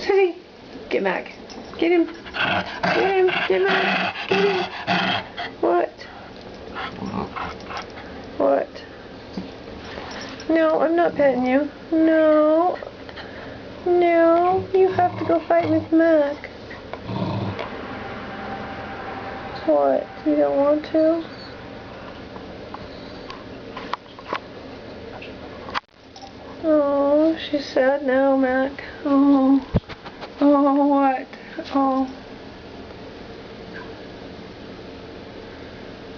Susie, get Mac. Get him. Get him. Get Mac. Get him. What? What? No, I'm not petting you. No. No, you have to go fight with Mac. What? You don't want to? Oh, she's sad now, Mac. Oh. Oh, what? Oh.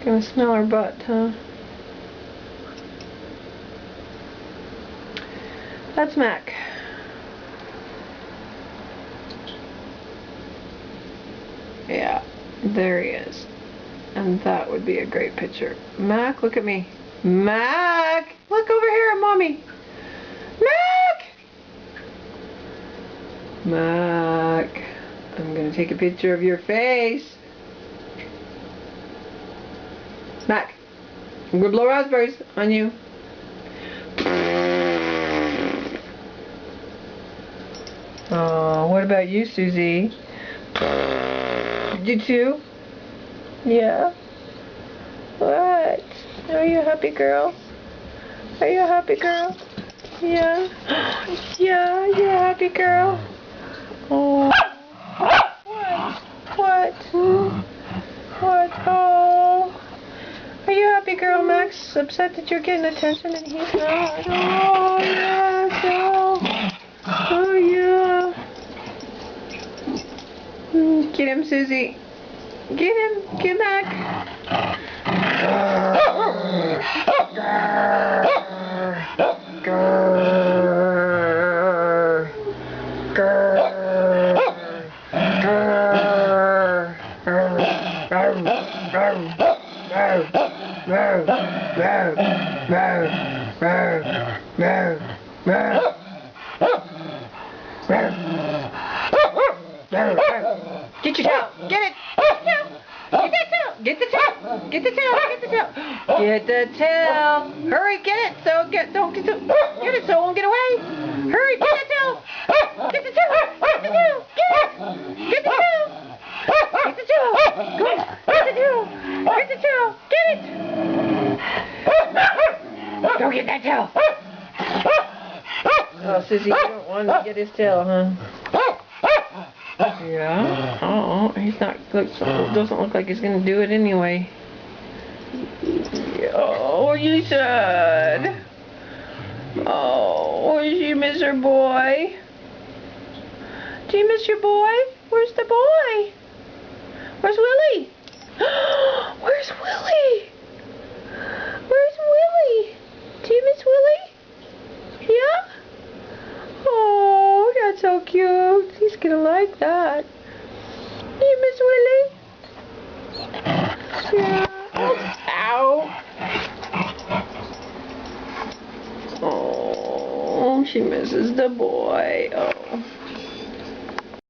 Gonna smell her butt, huh? That's Mac. Yeah, there he is. And that would be a great picture. Mac, look at me. Mac! Look over here at Mommy. Mac! Mac. I'm going to take a picture of your face. Mac. I'm going to blow raspberries on you. Oh, what about you, Susie? You too? Yeah? What? Are you a happy girl? Are you a happy girl? Yeah? Yeah, you're a happy girl. Oh. What? What? What? Oh. Are you a happy girl, Max? Upset that you're getting attention and he's not? Oh, yes. Oh. Oh, yeah. Get him, Susie. Get him. Get Mac. Get your tail. Get it. Get the tail. Get the tail. Get the tail. Get the tail. Get the tail. Hurry, get it. So don't get it so it won't get away. Hurry, get the tail. Get the tail. Get the tail. Get it. Get the tail. Get the tail. Go on. Get the tail. Get the tail. Get it. Go get that tail. Oh, Susie, you don't want to get his tail, huh? Yeah. Oh, he's not. Doesn't look like he's gonna do it anyway. Oh, you sad. Oh, does you miss her boy? Do you miss your boy? Where's the boy? Where's Willie? Where's Willie? Where's Willie? Do you miss Willie? Yeah? Oh, that's so cute. He's gonna like that. You miss Willie? Yeah. Ow. Oh, she misses the boy. Oh.